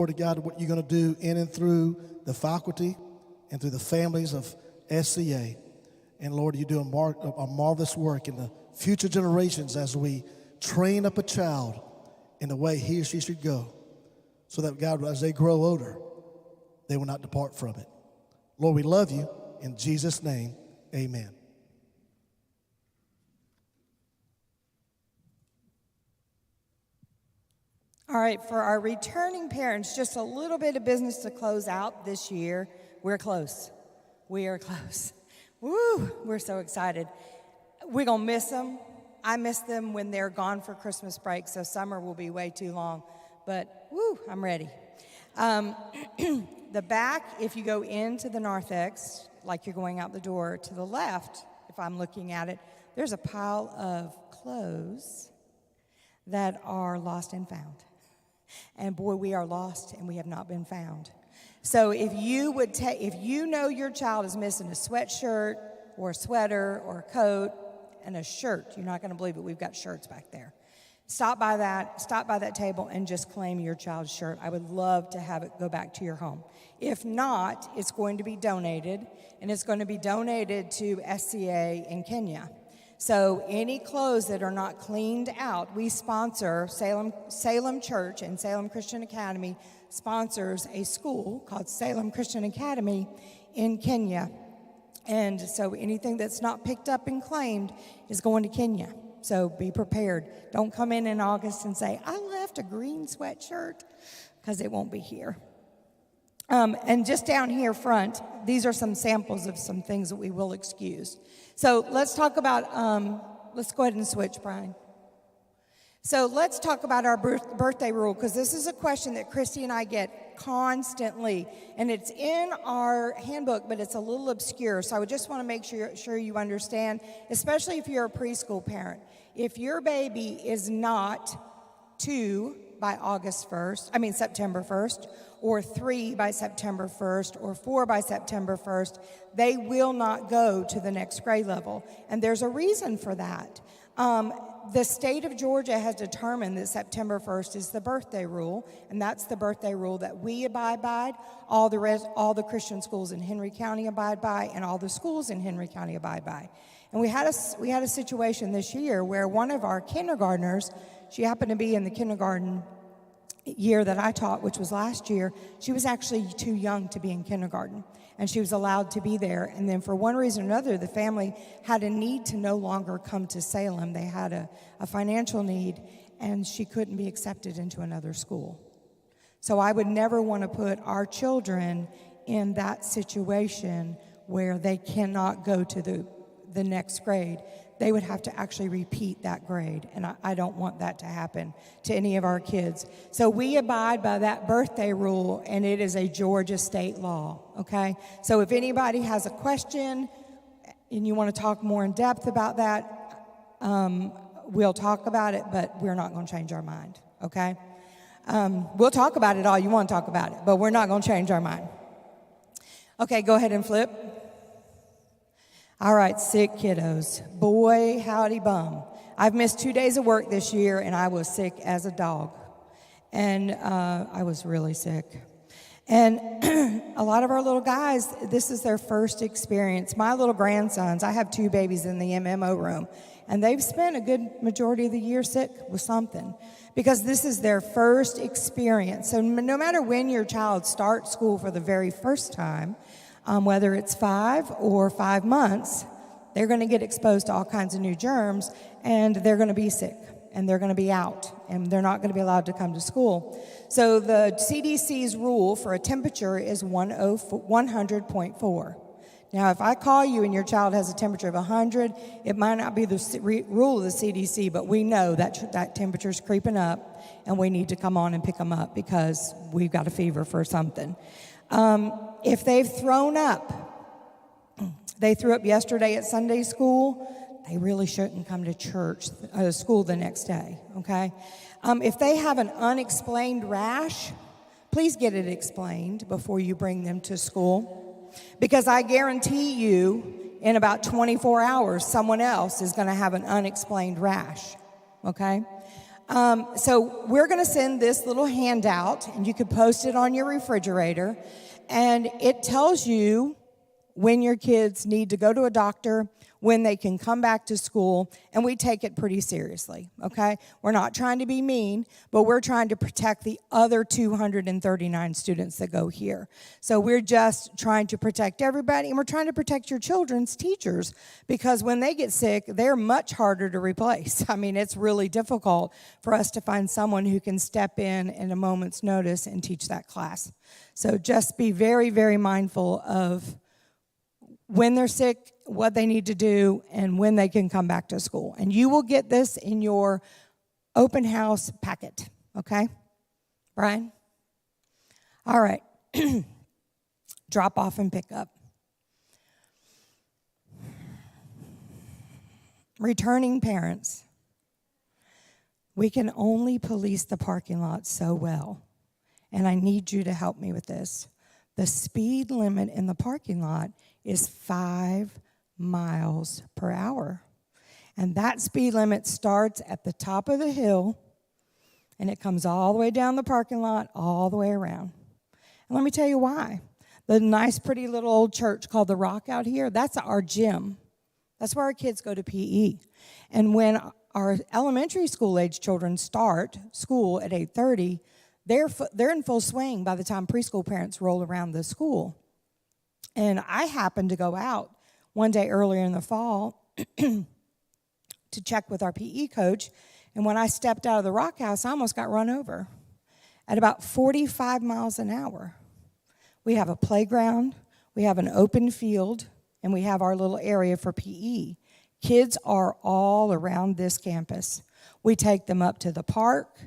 Lord God, what you're going to do in and through the faculty and through the families of SCA. And Lord, you do a marvelous work in the future generations as we train up a child in the way he or she should go, so that, God, as they grow older, they will not depart from it. Lord, we love you. In Jesus' name, amen. All right, for our returning parents, just a little bit of business to close out this year. We're close. We are close. Woo, we're so excited. We're going to miss them. I miss them when they're gone for Christmas break, so summer will be way too long. But, woo, I'm ready. The back, if you go into the narthex, like you're going out the door, to the left, if I'm looking at it, there's a pile of clothes that are lost and found. And boy, we are lost and we have not been found. So if you would if you know your child is missing a sweatshirt or a sweater or a coat and a shirt, you're not going to believe it. We've got shirts back there. Stop by that table and just claim your child's shirt. I would love to have it go back to your home. If not, it's going to be donated, and it's going to be donated to SCA in Kenya. So any clothes that are not cleaned out, we sponsor, Salem Church and Salem Christian Academy sponsors a school called Salem Christian Academy in Kenya. And so anything that's not picked up and claimed is going to Kenya. So be prepared. Don't come in August and say, I left a green sweatshirt, because it won't be here. And just down here front, these are some samples of some things that we will excuse. So let's talk about, let's go ahead and switch, Brian. So let's talk about our birthday rule, because this is a question that Christy and I get constantly. And it's in our handbook, but it's a little obscure. So I would just want to make sure you understand, especially if you're a preschool parent. If your baby is not 2 by September 1st, or 3 by September 1st, or 4 by September 1st, they will not go to the next grade level. And there's a reason for that. The state of Georgia has determined that September 1st is the birthday rule, and that's the birthday rule that we abide by, all the Christian schools in Henry County abide by, and all the schools in Henry County abide by. And we had a situation this year where one of our kindergartners, she happened to be in the kindergarten year that I taught, which was last year. She was actually too young to be in kindergarten, and she was allowed to be there. And then for one reason or another, the family had a need to no longer come to Salem. They had a financial need, and she couldn't be accepted into another school. So I would never want to put our children in that situation where they cannot go to the next grade. They would have to actually repeat that grade, and I don't want that to happen to any of our kids. So we abide by that birthday rule, and it is a Georgia state law, okay? So if anybody has a question and you want to talk more in depth about that, we'll talk about it, but we're not going to change our mind, okay? We'll talk about it all you want to talk about it, but we're not going to change our mind. Okay, go ahead and flip. All right, sick kiddos. Boy, howdy bum. I've missed 2 days of work this year, and I was sick as a dog. And I was really sick. And a lot of our little guys, this is their first experience. My little grandsons, I have 2 babies in the MMO room, and they've spent a good majority of the year sick with something, because this is their first experience. So no matter when your child starts school for the very first time, whether it's 5 or 5 months, they're going to get exposed to all kinds of new germs, and they're going to be sick, and they're going to be out, and they're not going to be allowed to come to school. So the CDC's rule for a temperature is 100.4. Now, if I call you and your child has a temperature of 100, it might not be the rule of the CDC, but we know that temperature's creeping up, and we need to come on and pick them up because we've got a fever for something. If they've thrown up, they threw up yesterday at Sunday school, they really shouldn't come to school the next day, okay? If they have an unexplained rash, please get it explained before you bring them to school, because I guarantee you in about 24 hours, someone else is going to have an unexplained rash, okay? So we're going to send this little handout, and you can post it on your refrigerator, and it tells you when your kids need to go to a doctor, when they can come back to school, and we take it pretty seriously, okay? We're not trying to be mean, but we're trying to protect the other 239 students that go here. So we're just trying to protect everybody, and we're trying to protect your children's teachers, because when they get sick, they're much harder to replace. I mean, it's really difficult for us to find someone who can step in a moment's notice and teach that class. So just be very, very mindful of when they're sick, what they need to do, and when they can come back to school. And you will get this in your open house packet, okay? Brian? All right. Drop off and pick up. Returning parents. We can only police the parking lot so well, and I need you to help me with this. The speed limit in the parking lot is 5 miles per hour. And that speed limit starts at the top of the hill, and it comes all the way down the parking lot, all the way around. And let me tell you why. The nice, pretty little old church called The Rock out here, that's our gym. That's where our kids go to PE. And when our elementary school age children start school at 8:30, they're in full swing by the time preschool parents roll around the school. And I happened to go out one day earlier in the fall to check with our PE coach. And when I stepped out of the Rock House, I almost got run over at about 45 miles an hour. We have a playground, we have an open field, and we have our little area for PE. Kids are all around this campus. We take them up to the park.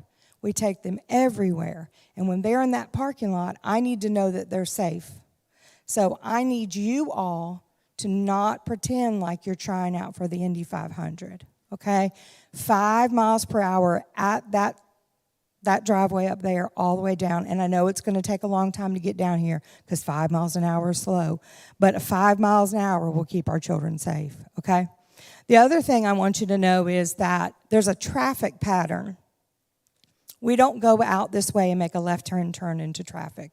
We take them everywhere. And when they're in that parking lot, I need to know that they're safe. So I need you all to not pretend like you're trying out for the Indy 500, okay? 5 miles per hour at that driveway up there all the way down. And I know it's going to take a long time to get down here because 5 miles an hour is slow. But 5 miles an hour will keep our children safe, okay? The other thing I want you to know is that there's a traffic pattern. We don't go out this way and make a left-hand turn into traffic.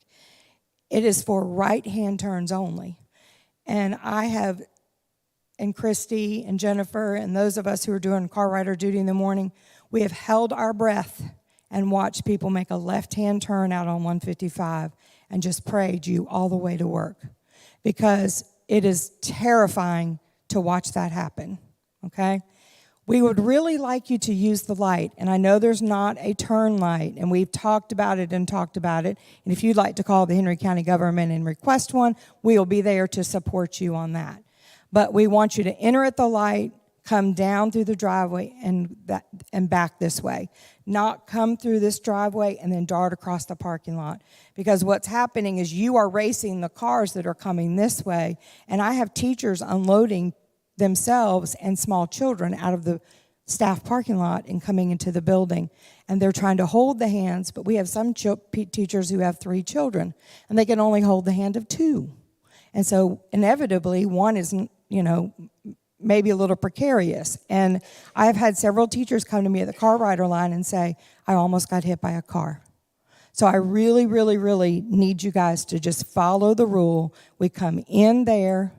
It is for right-hand turns only. And and Christy and Jennifer and those of us who are doing car rider duty in the morning, we have held our breath and watched people make a left-hand turn out on 155 and just prayed you all the way to work, because it is terrifying to watch that happen, okay? We would really like you to use the light, and I know there's not a turn light, and we've talked about it, and if you'd like to call the Henry County government and request one, we will be there to support you on that. But we want you to enter at the light, come down through the driveway, and back this way. Not come through this driveway and then dart across the parking lot, because what's happening is you are racing the cars that are coming this way, and I have teachers unloading themselves and small children out of the staff parking lot and coming into the building, and they're trying to hold the hands, but we have some teachers who have 3 children, and they can only hold the hand of 2. And so inevitably, one is, maybe a little precarious. And I've had several teachers come to me at the car rider line and say, I almost got hit by a car. So I really, really, really need you guys to just follow the rule. We come in there,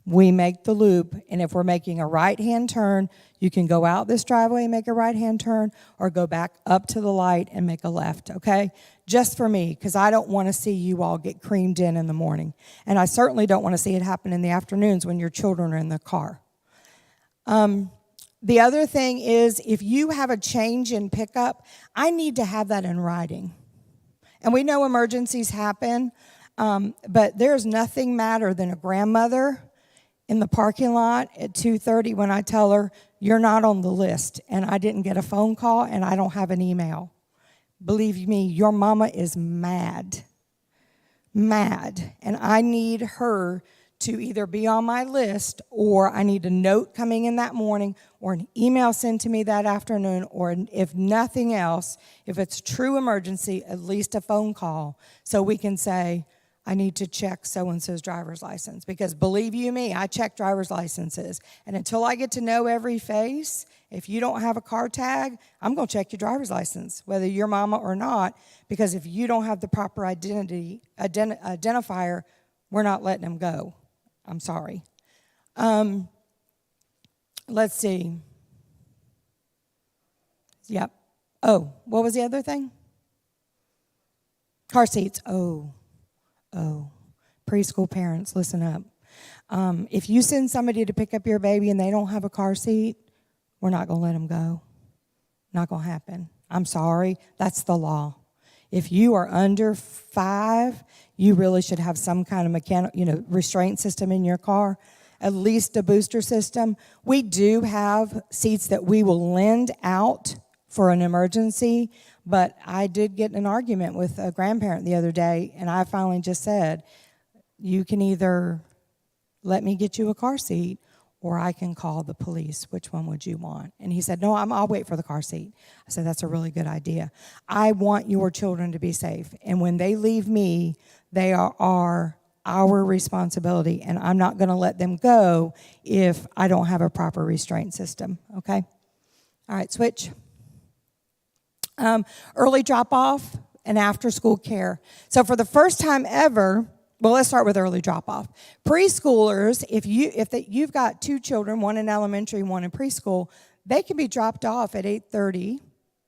we make the loop, and if we're making a right-hand turn, you can go out this driveway and make a right-hand turn, or go back up to the light and make a left, okay? Just for me, because I don't want to see you all get creamed in the morning. And I certainly don't want to see it happen in the afternoons when your children are in the car. The other thing is, if you have a change in pickup, I need to have that in writing. And we know emergencies happen, but there's nothing madder than a grandmother in the parking lot at 2:30 when I tell her, you're not on the list, and I didn't get a phone call, and I don't have an email. Believe me, your mama is mad, and I need her to either be on my list, or I need a note coming in that morning, or an email sent to me that afternoon, or if nothing else, if it's a true emergency, at least a phone call, so we can say, I need to check so-and-so's driver's license. Because believe you me, I check driver's licenses. And until I get to know every face If you don't have a car tag, I'm going to check your driver's license, whether you're mama or not, because if you don't have the proper identifier, we're not letting them go. I'm sorry. Let's see. Yep. Oh, what was the other thing? Car seats. Oh. Preschool parents, listen up. If you send somebody to pick up your baby and they don't have a car seat, we're not going to let them go. Not going to happen. I'm sorry. That's the law. If you are under 5, you really should have some kind of mechanical, restraint system in your car, at least a booster system. We do have seats that we will lend out for an emergency, but I did get in an argument with a grandparent the other day, and I finally just said, you can either let me get you a car seat or I can call the police. Which one would you want? And he said, no, I'll wait for the car seat. I said, that's a really good idea. I want your children to be safe. And when they leave me, they are our responsibility. And I'm not going to let them go if I don't have a proper restraint system. Okay? All right, switch. Early drop-off and after-school care. So for the first time ever, well, let's start with early drop-off. Preschoolers, if you've got 2 children, one in elementary, one in preschool, they can be dropped off at 8:30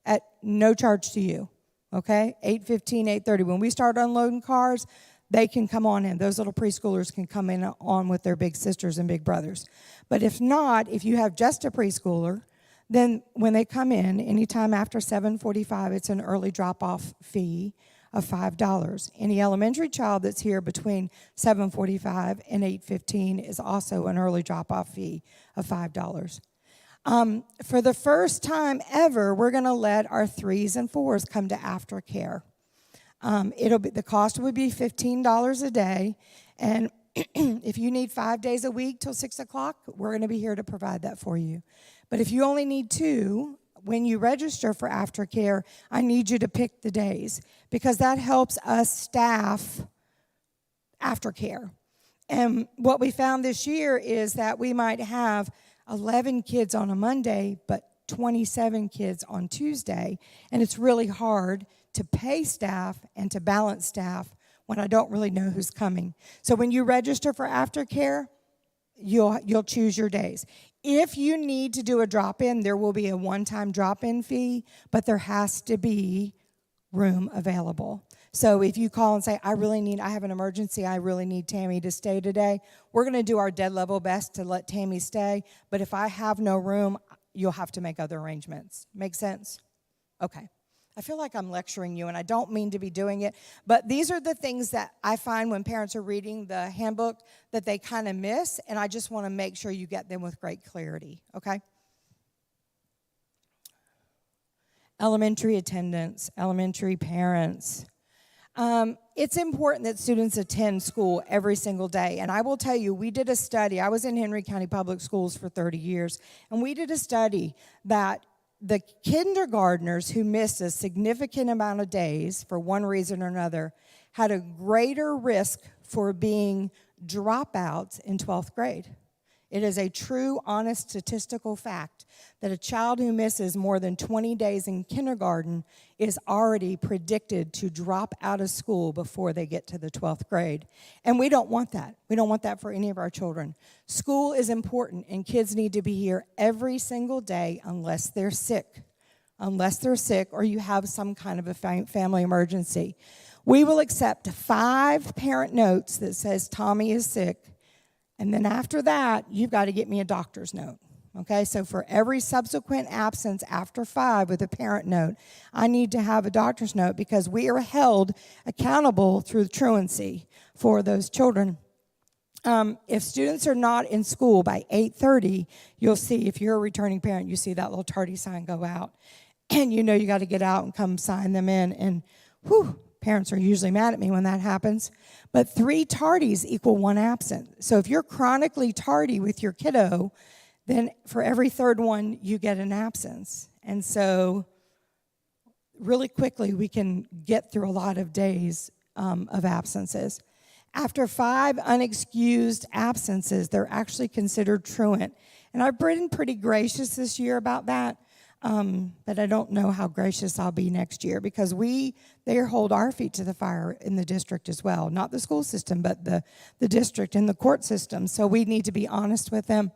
at no charge to you, okay? 8:15, 8:30. When we start unloading cars, they can come on in. Those little preschoolers can come in on with their big sisters and big brothers. But if not, if you have just a preschooler, then when they come in, anytime after 7:45, it's an early drop-off fee of $5. Any elementary child that's here between 7:45 and 8:15 is also an early drop-off fee of $5. For the first time ever, we're going to let our 3s and 4s come to aftercare. The cost would be $15 a day, and if you need 5 days a week till 6 o'clock, we're going to be here to provide that for you. But if you only need 2, when you register for aftercare, I need you to pick the days because that helps us staff aftercare. And what we found this year is that we might have 11 kids on a Monday, but 27 kids on Tuesday. And it's really hard to pay staff and to balance staff when I don't really know who's coming. So when you register for aftercare, you'll choose your days. If you need to do a drop-in, there will be a one-time drop-in fee, but there has to be room available. So if you call and say, I have an emergency, I really need Tammy to stay today, we're going to do our dead level best to let Tammy stay, but if I have no room, you'll have to make other arrangements. Make sense? Okay. I feel like I'm lecturing you, and I don't mean to be doing it, but these are the things that I find when parents are reading the handbook that they kind of miss, and I just want to make sure you get them with great clarity, okay? Elementary attendance, elementary parents. It's important that students attend school every single day, and I will tell you, we did a study. I was in Henry County Public Schools for 30 years, and we did a study that the kindergartners who missed a significant amount of days for one reason or another had a greater risk for being dropouts in 12th grade. It is a true, honest statistical fact that a child who misses more than 20 days in kindergarten is already predicted to drop out of school before they get to the 12th grade. And we don't want that. We don't want that for any of our children. School is important, and kids need to be here every single day unless they're sick. Unless they're sick or you have some kind of a family emergency. We will accept 5 parent notes that says Tommy is sick. And then after that, you've got to get me a doctor's note, okay? So for every subsequent absence after 5 with a parent note, I need to have a doctor's note because we are held accountable through truancy for those children. If students are not in school by 8:30, you'll see, if you're a returning parent, you see that little tardy sign go out. And you know you got to get out and come sign them in. And whew, parents are usually mad at me when that happens. But 3 tardies equal 1 absent. So if you're chronically tardy with your kiddo, then for every 3rd one, you get an absence. And so really quickly, we can get through a lot of days of absences. After 5 unexcused absences, they're actually considered truant. And I've been pretty gracious this year about that, but I don't know how gracious I'll be next year because they hold our feet to the fire in the district as well. Not the school system, but the district and the court system. So we need to be honest with them.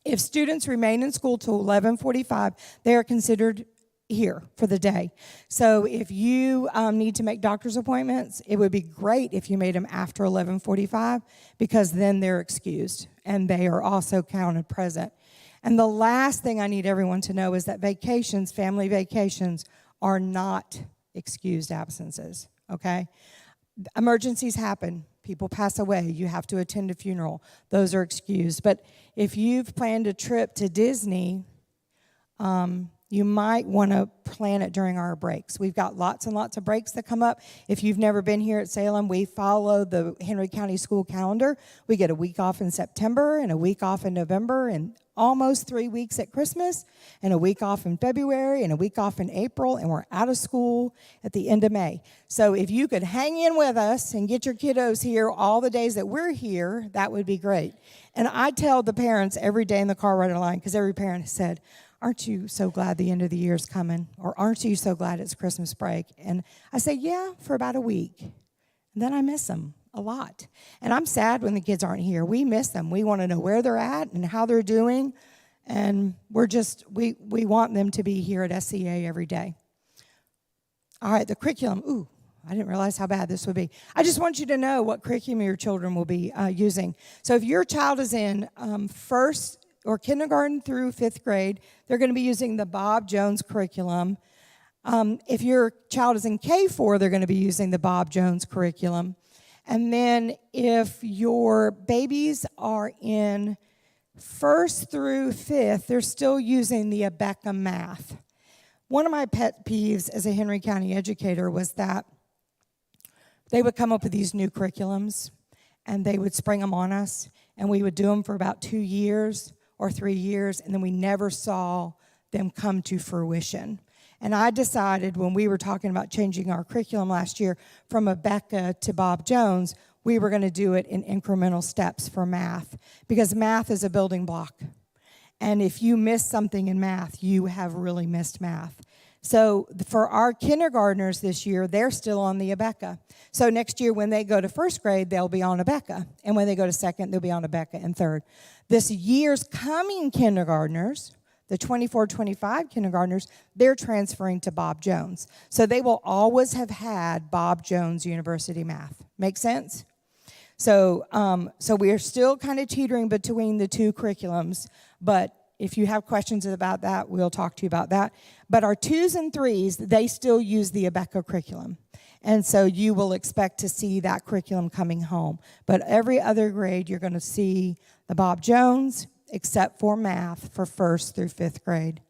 If students remain in school till 11:45, they are considered here for the day. So if you need to make doctor's appointments, it would be great if you made them after 11:45 because then they're excused and they are also counted present. And the last thing I need everyone to know is that vacations, family vacations, are not excused absences, okay? Emergencies happen. People pass away. You have to attend a funeral. Those are excused. But if you've planned a trip to Disney, you might want to plan it during our breaks. We've got lots and lots of breaks that come up. If you've never been here at Salem, we follow the Henry County School calendar. We get a week off in September and a week off in November and almost 3 weeks at Christmas and a week off in February and a week off in April, and we're out of school at the end of May. So if you could hang in with us and get your kiddos here all the days that we're here, that would be great. And I tell the parents every day in the car right along, because every parent has said, aren't you so glad the end of the year is coming? Or aren't you so glad it's Christmas break? And I say, yeah, for about a week. And then I miss them a lot. And I'm sad when the kids aren't here. We miss them. We want to know where they're at and how they're doing. And we want them to be here at SCA every day. All right, the curriculum. Ooh, I didn't realize how bad this would be. I just want you to know what curriculum your children will be using. So if your child is in first or kindergarten through 5th grade, they're going to be using the Bob Jones curriculum. If your child is in K4, they're going to be using the Bob Jones curriculum. And then if your babies are in 1st through 5th, they're still using the Abeka math. One of my pet peeves as a Henry County educator was that they would come up with these new curriculums, and they would spring them on us, and we would do them for about 2 years or 3 years, and then we never saw them come to fruition. And I decided when we were talking about changing our curriculum last year from Abeka to Bob Jones, we were going to do it in incremental steps for math, because math is a building block. And if you miss something in math, you have really missed math. So for our kindergartners this year, they're still on the Abeka. So next year when they go to 1st grade, they'll be on Abeka. And when they go to 2nd, they'll be on Abeka and 3rd. This year's coming kindergartners, the 24-25 kindergartners, they're transferring to Bob Jones. So they will always have had Bob Jones University math. Make sense? So we are still kind of teetering between the two curriculums, but if you have questions about that, we'll talk to you about that. But our 2s and 3s, they still use the Abeka curriculum. And so you will expect to see that curriculum coming home. But every other grade, you're going to see the Bob Jones, except for math for 1st through 5th grade.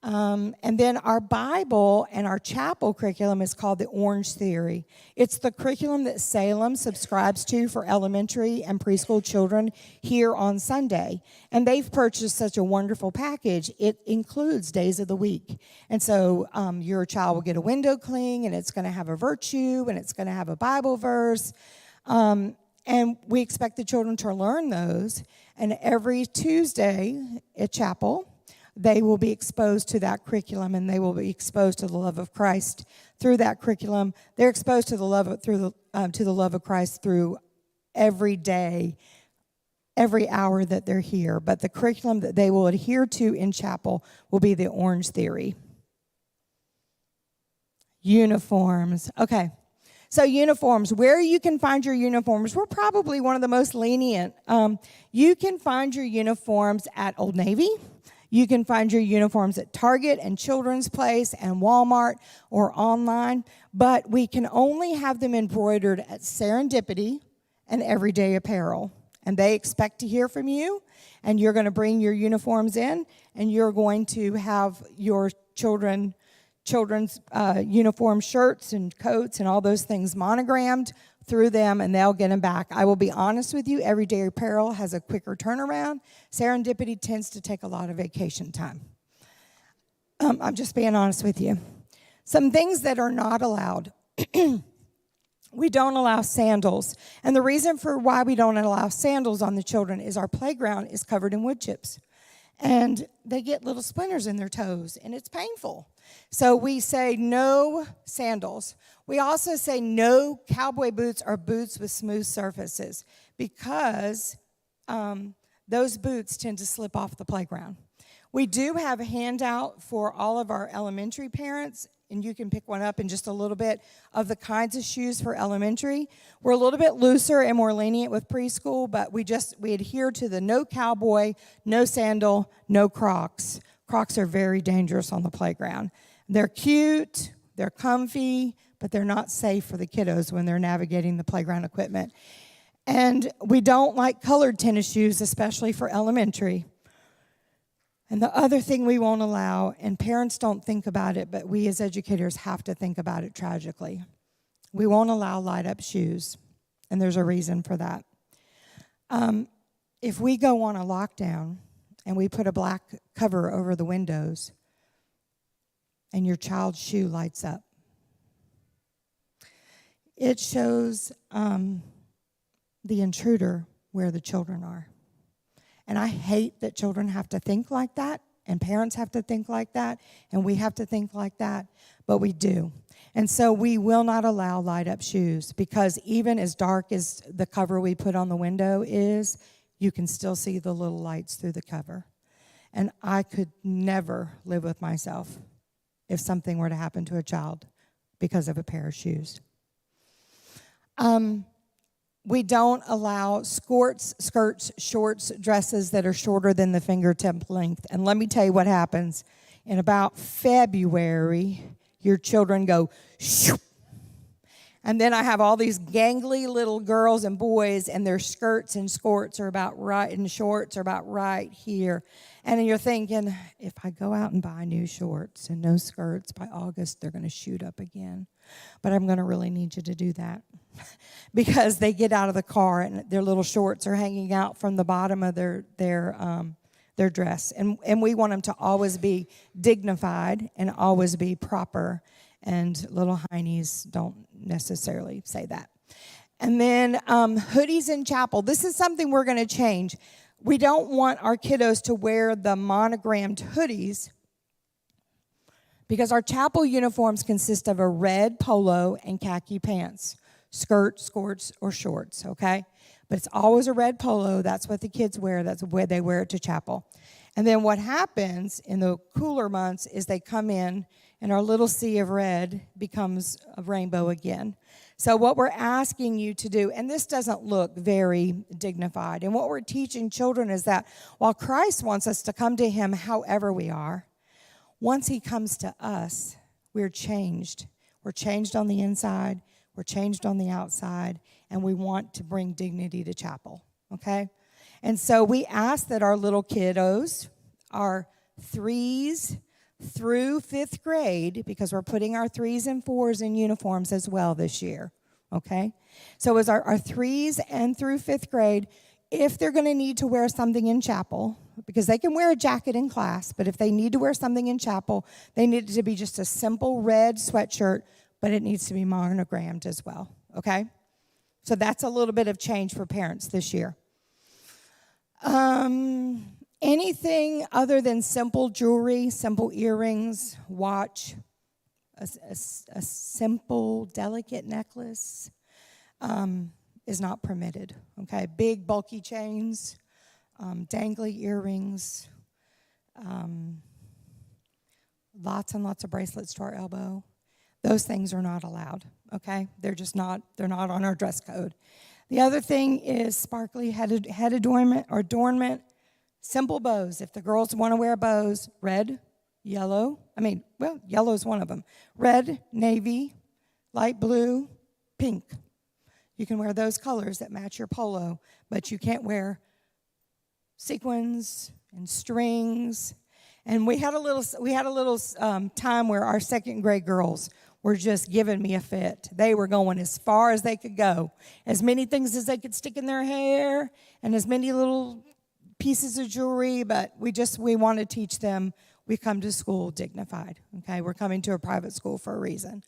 And then our Bible and our chapel curriculum is called the Orange Theory. It's the curriculum that Salem subscribes to for elementary and preschool children here on Sunday. And they've purchased such a wonderful package. It includes days of the week. And so your child will get a window cling, and it's going to have a virtue, and it's going to have a Bible verse. And we expect the children to learn those. And every Tuesday at chapel, they will be exposed to that curriculum, and they will be exposed to the love of Christ through that curriculum. They're exposed to the love of Christ through every day, every hour that they're here. But the curriculum that they will adhere to in chapel will be the Orange Theory. Uniforms. Okay. So uniforms, where you can find your uniforms, we're probably one of the most lenient. You can find your uniforms at Old Navy. You can find your uniforms at Target and Children's Place and Walmart or online, but we can only have them embroidered at Serendipity and Everyday Apparel. And they expect to hear from you, and you're going to bring your uniforms in, and you're going to have your children's uniform shirts and coats and all those things monogrammed through them, and they'll get them back. I will be honest with you, Everyday Apparel has a quicker turnaround. Serendipity tends to take a lot of vacation time. I'm just being honest with you. Some things that are not allowed. We don't allow sandals. And the reason for why we don't allow sandals on the children is our playground is covered in wood chips. And they get little splinters in their toes, and it's painful. So we say no sandals. We also say no cowboy boots or boots with smooth surfaces because those boots tend to slip off the playground. We do have a handout for all of our elementary parents, and you can pick one up in just a little bit, of the kinds of shoes for elementary. We're a little bit looser and more lenient with preschool, but we adhere to the no cowboy, no sandal, no Crocs. Crocs are very dangerous on the playground. They're cute, they're comfy, but they're not safe for the kiddos when they're navigating the playground equipment. And we don't like colored tennis shoes, especially for elementary. And the other thing we won't allow, and parents don't think about it, but we as educators have to think about it tragically. We won't allow light-up shoes, and there's a reason for that. If we go on a lockdown and we put a black cover over the windows and your child's shoe lights up, it shows the intruder where the children are. And I hate that children have to think like that, and parents have to think like that, and we have to think like that, but we do. And so we will not allow light-up shoes, because even as dark as the cover we put on the window is, you can still see the little lights through the cover. And I could never live with myself if something were to happen to a child because of a pair of shoes. We don't allow skirts, shorts, dresses that are shorter than the fingertip length. And let me tell you what happens. In about February, your children go shoop. And then I have all these gangly little girls and boys, and their skirts and skirts are about right, and shorts are about right here. And you're thinking, if I go out and buy new shorts and no skirts, by August, they're going to shoot up again. But I'm going to really need you to do that because they get out of the car and their little shorts are hanging out from the bottom of their dress. And we want them to always be dignified and always be proper. And little heinies don't necessarily say that. And then hoodies in chapel. This is something we're going to change. We don't want our kiddos to wear the monogrammed hoodies because our chapel uniforms consist of a red polo and khaki pants, skirt, skirts, or shorts, okay? But it's always a red polo. That's what the kids wear. That's the way they wear it to chapel. And then what happens in the cooler months is they come in and our little sea of red becomes a rainbow again. So what we're asking you to do, and this doesn't look very dignified, and what we're teaching children is that while Christ wants us to come to him however we are, once he comes to us, we're changed. We're changed on the inside, we're changed on the outside, and we want to bring dignity to chapel, okay? And so we ask that our little kiddos, our 3s through 5th grade, because we're putting our 3s and 4s in uniforms as well this year, okay? So as our 3s and through 5th grade, if they're going to need to wear something in chapel, because they can wear a jacket in class, but if they need to wear something in chapel, they need it to be just a simple red sweatshirt, but it needs to be monogrammed as well, okay? So that's a little bit of change for parents this year. Anything other than simple jewelry, simple earrings, watch, a simple, delicate necklace is not permitted, okay? Big, bulky chains, dangly earrings, lots and lots of bracelets to our elbow. Those things are not allowed, okay? They're not on our dress code. The other thing is sparkly head adornment, simple bows. If the girls want to wear bows, red, yellow. Yellow is one of them. Red, navy, light blue, pink. You can wear those colors that match your polo, but you can't wear sequins and strings. And we had a little time where our 2nd grade girls were just giving me a fit. They were going as far as they could go. As many things as they could stick in their hair and as many little pieces of jewelry, but we want to teach them we come to school dignified, okay? We're coming to a private school for a reason.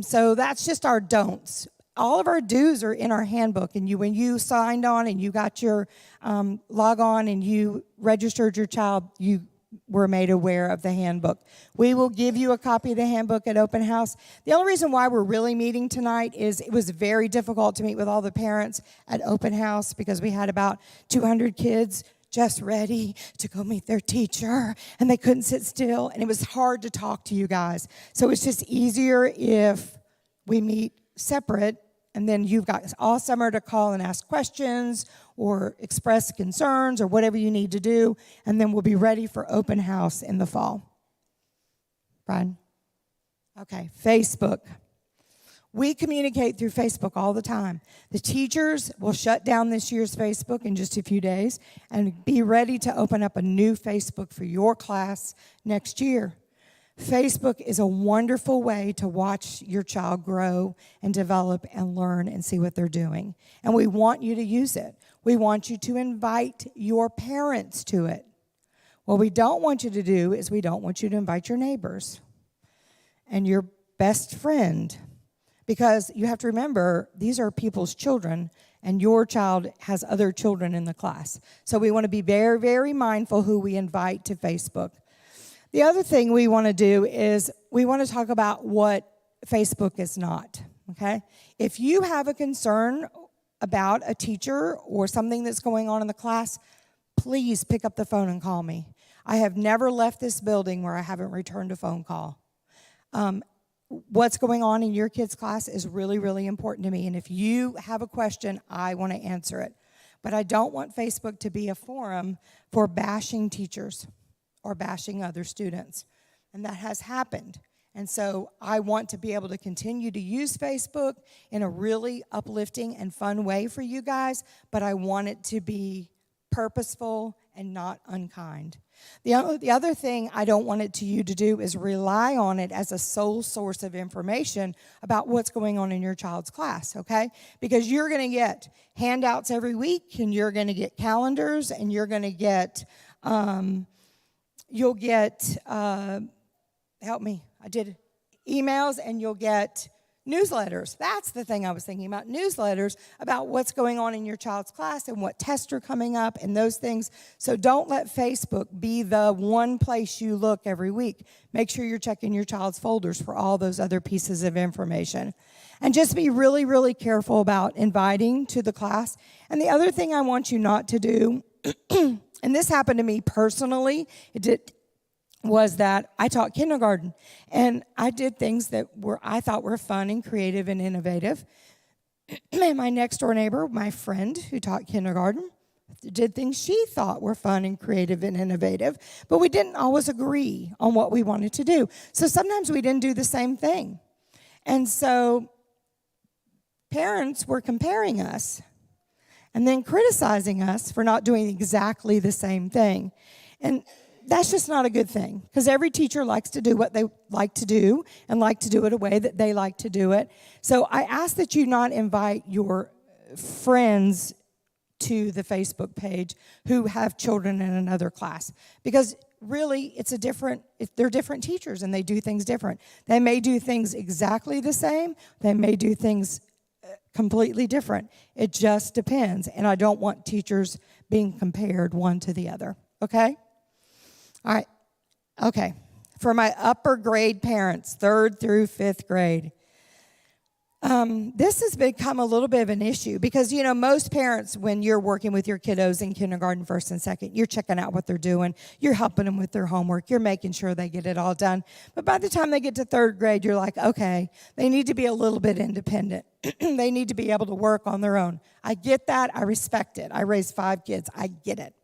So that's just our don'ts. All of our do's are in our handbook, and when you signed on and you got your log on and you registered your child, you were made aware of the handbook. We will give you a copy of the handbook at open house. The only reason why we're really meeting tonight is it was very difficult to meet with all the parents at open house because we had about 200 kids just ready to go meet their teacher, and they couldn't sit still, and it was hard to talk to you guys. So it's just easier if we meet separate, and then you've got all summer to call and ask questions or express concerns or whatever you need to do, and then we'll be ready for open house in the fall. Brian? Okay, Facebook. We communicate through Facebook all the time. The teachers will shut down this year's Facebook in just a few days and be ready to open up a new Facebook for your class next year. Facebook is a wonderful way to watch your child grow and develop and learn and see what they're doing. And we want you to use it. We want you to invite your parents to it. What we don't want you to do is we don't want you to invite your neighbors and your best friend, because you have to remember these are people's children and your child has other children in the class. So we want to be very, very mindful who we invite to Facebook. The other thing we want to do is we want to talk about what Facebook is not, okay? If you have a concern about a teacher or something that's going on in the class, please pick up the phone and call me. I have never left this building where I haven't returned a phone call. What's going on in your kids' class is really, really important to me. And if you have a question, I want to answer it. But I don't want Facebook to be a forum for bashing teachers or bashing other students. And that has happened. And so I want to be able to continue to use Facebook in a really uplifting and fun way for you guys, but I want it to be purposeful and not unkind. The other thing I don't want it to you to do is rely on it as a sole source of information about what's going on in your child's class, okay? Because you're going to get handouts every week, and you're going to get calendars, and you're going to get, you'll get, help me, I did emails, and you'll get newsletters. That's the thing I was thinking about, newsletters about what's going on in your child's class and what tests are coming up and those things. So don't let Facebook be the one place you look every week. Make sure you're checking your child's folders for all those other pieces of information. And just be really, really careful about inviting to the class. And the other thing I want you not to do, and this happened to me personally, was that I taught kindergarten, and I did things that I thought were fun and creative and innovative. And my next door neighbor, my friend who taught kindergarten, did things she thought were fun and creative and innovative, but we didn't always agree on what we wanted to do. So sometimes we didn't do the same thing. And so parents were comparing us and then criticizing us for not doing exactly the same thing. And that's just not a good thing, because every teacher likes to do what they like to do and like to do it a way that they like to do it. So I ask that you not invite your friends to the Facebook page who have children in another class, because really they're different teachers and they do things different. They may do things exactly the same. They may do things completely different. It just depends. And I don't want teachers being compared one to the other. Okay? All right, okay. For my upper grade parents, 3rd through 5th grade, this has become a little bit of an issue because, you know, most parents, when you're working with your kiddos in kindergarten, 1st and 2nd, you're checking out what they're doing. You're helping them with their homework. You're making sure they get it all done. But by the time they get to 3rd grade, you're like, okay, they need to be a little bit independent. They need to be able to work on their own. I get that. I respect it. I raised 5 kids. I get it.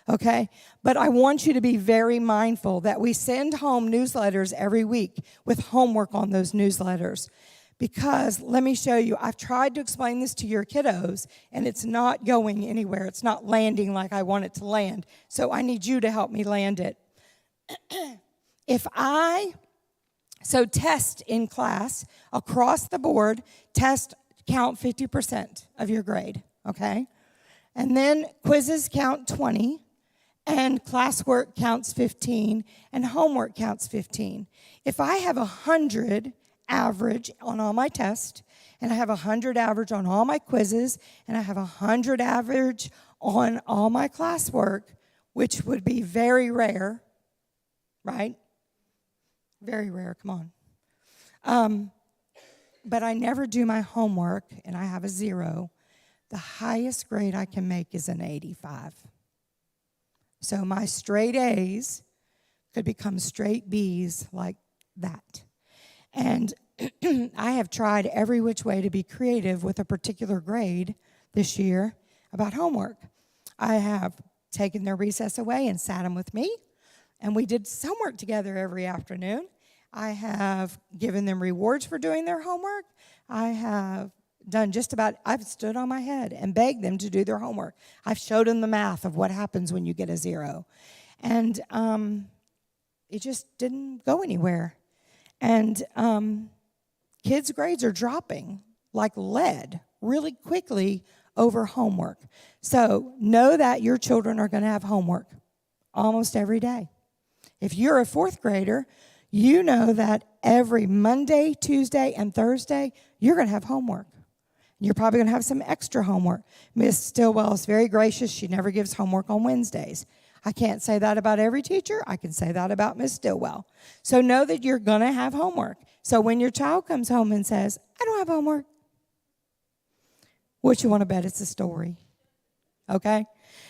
Okay? But I want you to be very mindful that we send home newsletters every week with homework on those newsletters. Because let me show you, I've tried to explain this to your kiddos, and it's not going anywhere. It's not landing like I want it to land. So I need you to help me land it. Test in class, across the board, count 50% of your grade, okay? And then quizzes count 20. And classwork counts 15, and homework counts 15. If I have 100 average on all my tests, and I have 100 average on all my quizzes, and I have 100 average on all my classwork, which would be very rare, right? Very rare, come on. But I never do my homework, and I have a 0. The highest grade I can make is an 85. So my straight A's could become straight B's like that. And I have tried every which way to be creative with a particular grade this year about homework. I have taken their recess away and sat them with me, and we did homework together every afternoon. I have given them rewards for doing their homework. I have done I've stood on my head and begged them to do their homework. I've showed them the math of what happens when you get a 0. And it just didn't go anywhere. And kids' grades are dropping like lead really quickly over homework. So know that your children are going to have homework almost every day. If you're a 4th grader, you know that every Monday, Tuesday, and Thursday, you're going to have homework. You're probably going to have some extra homework. Miss Stillwell is very gracious. She never gives homework on Wednesdays. I can't say that about every teacher. I can say that about Miss Stillwell. So know that you're going to have homework. So when your child comes home and says, I don't have homework, what you want to bet it's a story. Okay?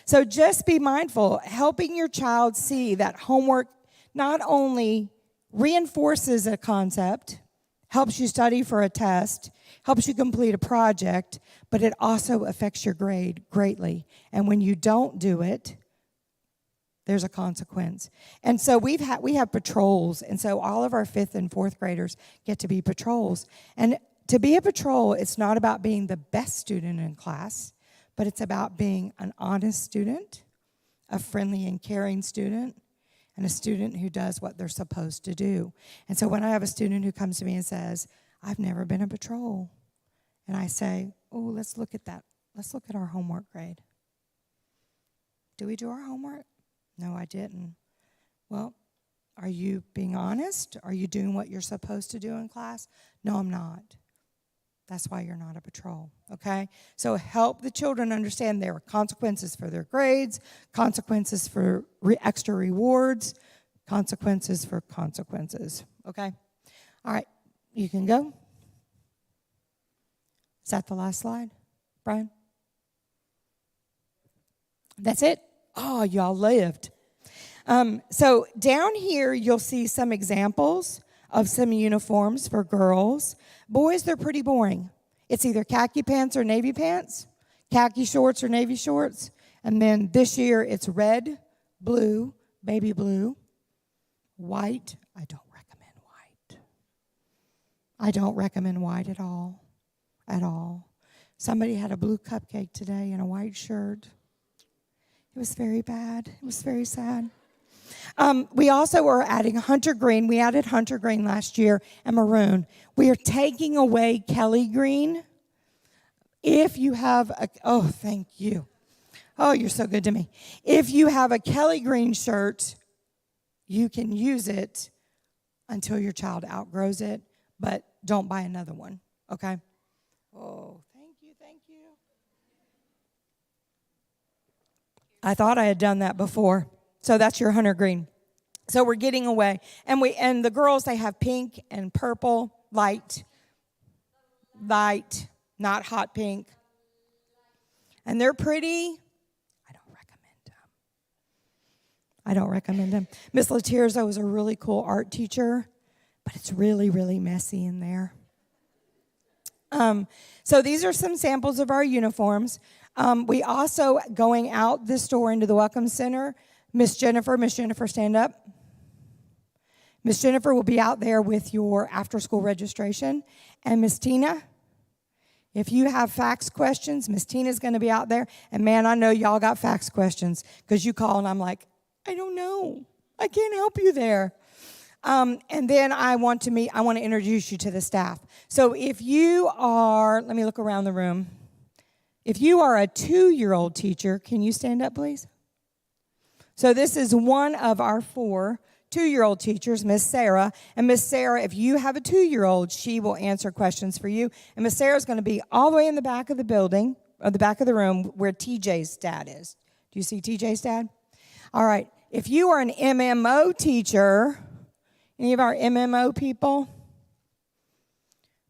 So just be mindful, helping your child see that homework not only reinforces a concept, helps you study for a test, helps you complete a project, but it also affects your grade greatly. And when you don't do it, there's a consequence. And so we have patrols, and so all of our 5th and 4th graders get to be patrols. And to be a patrol, it's not about being the best student in class, but it's about being an honest student, a friendly and caring student, and a student who does what they're supposed to do. And so when I have a student who comes to me and says, I've never been a patrol, and I say, oh, let's look at that. Let's look at our homework grade. Do we do our homework? No, I didn't. Well, are you being honest? Are you doing what you're supposed to do in class? No, I'm not. That's why you're not a patrol, okay? So help the children understand there are consequences for their grades, consequences for extra rewards, consequences for consequences, okay? All right, you can go. Is that the last slide, Brian? That's it? Oh, y'all lived. So down here, you'll see some examples of some uniforms for girls. Boys, they're pretty boring. It's either khaki pants or navy pants, khaki shorts or navy shorts. And then this year, it's red, blue, baby blue, white. I don't recommend white. I don't recommend white at all. At all. Somebody had a blue cupcake today and a white shirt. It was very bad. It was very sad. We also are adding hunter green. We added hunter green last year and maroon. We are taking away Kelly green. If you have thank you. Oh, you're so good to me. If you have a Kelly green shirt, you can use it until your child outgrows it, but don't buy another one, okay? Oh, thank you. I thought I had done that before. So that's your hunter green. So we're getting away. And the girls, they have pink and purple, light, not hot pink. And they're pretty. I don't recommend them. Miss Latirza was a really cool art teacher, but it's really, really messy in there. So these are some samples of our uniforms. We also, going out this door into the Welcome Center, Miss Jennifer, stand up. Miss Jennifer will be out there with your after-school registration. And Miss Tina, if you have fax questions, Miss Tina's going to be out there. And man, I know y'all got fax questions because you call and I'm like, I don't know. I can't help you there. And then I want to introduce you to the staff. So if you are, let me look around the room. If you are a 2-year-old teacher, can you stand up, please? So this is one of our 4 2-year-old teachers, Miss Sarah. And Miss Sarah, if you have a 2-year-old, she will answer questions for you. And Miss Sarah is going to be all the way in the back of the building, or the back of the room, where TJ's dad is. Do you see TJ's dad? All right. If you are an MMO teacher, any of our MMO people?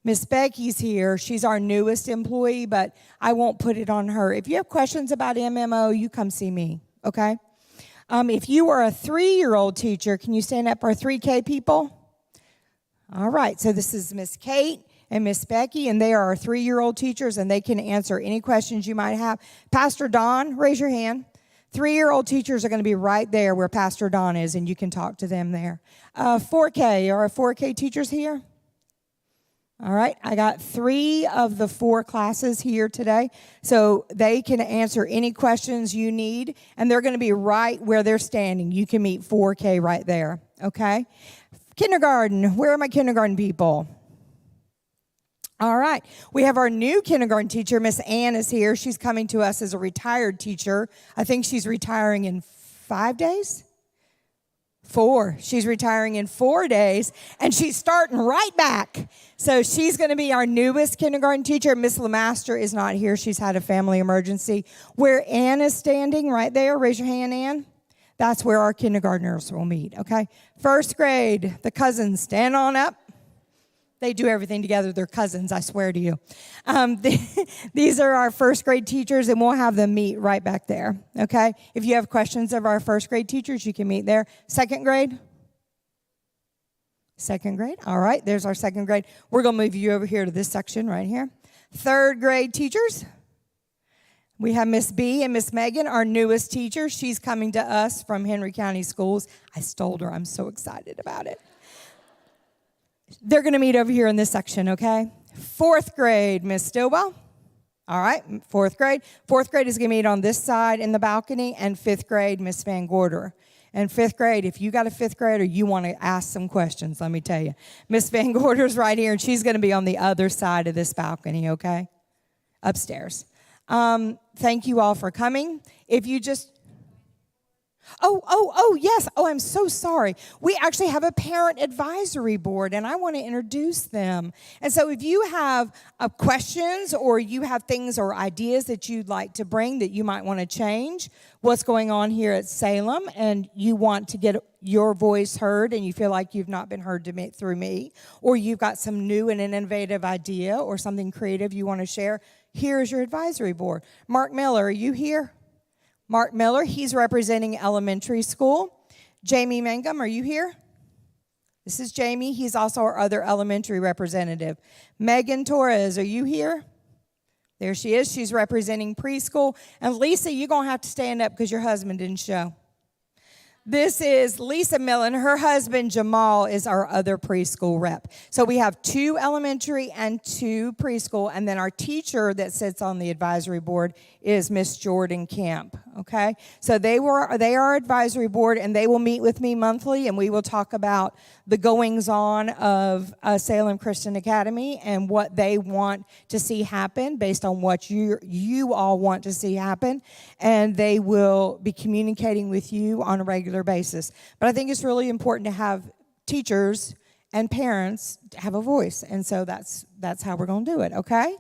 Miss Becky's here. She's our newest employee, but I won't put it on her. If you have questions about MMO, you come see me, okay? If you are a 3-year-old teacher, can you stand up, our 3K people? All right, so this is Miss Kate and Miss Becky, and they are our 3-year-old teachers, and they can answer any questions you might have. Pastor Don, raise your hand. 3-year-old teachers are going to be right there where Pastor Don is, and you can talk to them there. 4K, are our 4K teachers here? All right, I got 3 of the 4 classes here today, so they can answer any questions you need, and they're going to be right where they're standing. You can meet 4K right there, okay? Kindergarten, where are my kindergarten people? All right, we have our new kindergarten teacher, Miss Ann is here. She's coming to us as a retired teacher. I think she's retiring in 5 days? 4. She's retiring in 4 days, and she's starting right back. So she's going to be our newest kindergarten teacher. Miss Lemaster is not here. She's had a family emergency. Where Ann is standing, right there, raise your hand, Ann. That's where our kindergartners will meet, okay? First grade, the cousins, stand on up. They do everything together. They're cousins, I swear to you. These are our first grade teachers, and we'll have them meet right back there, okay? If you have questions of our first grade teachers, you can meet there. Second grade? Second grade. All right, there's our second grade. We're going to move you over here to this section right here. Third grade teachers. We have Miss B and Miss Megan, our newest teacher. She's coming to us from Henry County Schools. I stole her. I'm so excited about it. They're going to meet over here in this section, okay? Fourth grade, Miss Stillwell. All right, fourth grade. Fourth grade is going to meet on this side in the balcony, and fifth grade, Miss Van Gorder. And fifth grade, if you got a fifth grader, you want to ask some questions, let me tell you. Miss Van Gorder's right here, and she's going to be on the other side of this balcony, okay? Upstairs. Thank you all for coming. If you just... yes. Oh, I'm so sorry. We actually have a parent advisory board, and I want to introduce them. And so if you have questions, or you have things or ideas that you'd like to bring that you might want to change what's going on here at Salem, and you want to get your voice heard, and you feel like you've not been heard through me, or you've got some new and innovative idea or something creative you want to share, here's your advisory board. Mark Miller, are you here? Mark Miller, he's representing elementary school. Jamie Mangum, are you here? This is Jamie. He's also our other elementary representative. Megan Torres, are you here? There she is. She's representing preschool. And Lisa, you're going to have to stand up because your husband didn't show. This is Lisa Millen. Her husband, Jamal, is our other preschool rep. So we have 2 elementary and 2 preschool, and then our teacher that sits on the advisory board is Miss Jordan Camp, okay? So they are our advisory board, and they will meet with me monthly, and we will talk about the goings-on of Salem Christian Academy and what they want to see happen based on what you all want to see happen, and they will be communicating with you on a regular basis. But I think it's really important to have teachers and parents have a voice, and so that's how we're going to do it, okay?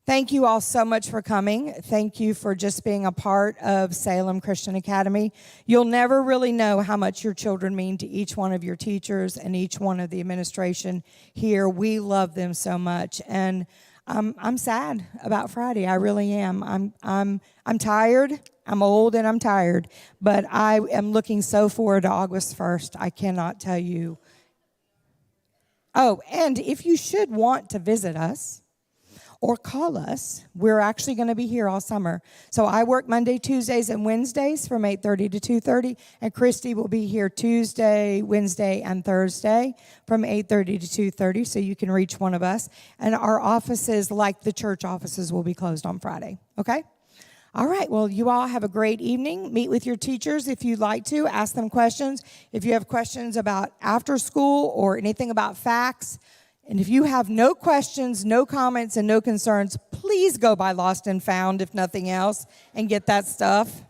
Thank you all so much for coming. Thank you for just being a part of Salem Christian Academy. You'll never really know how much your children mean to each one of your teachers and each one of the administration here. We love them so much, and I'm sad about Friday. I really am. I'm tired. I'm old and I'm tired, but I am looking so forward to August 1st. I cannot tell you. Oh, and if you should want to visit us or call us, we're actually going to be here all summer. So I work Monday, Tuesdays, and Wednesdays from 8:30 to 2:30, and Christy will be here Tuesday, Wednesday, and Thursday from 8:30 to 2:30, so you can reach one of us. And our offices, like the church offices, will be closed on Friday, okay? All right, well, you all have a great evening. Meet with your teachers if you'd like to. Ask them questions. If you have questions about after school or anything about facts, and if you have no questions, no comments, and no concerns, please go by Lost and Found, if nothing else, and get that stuff.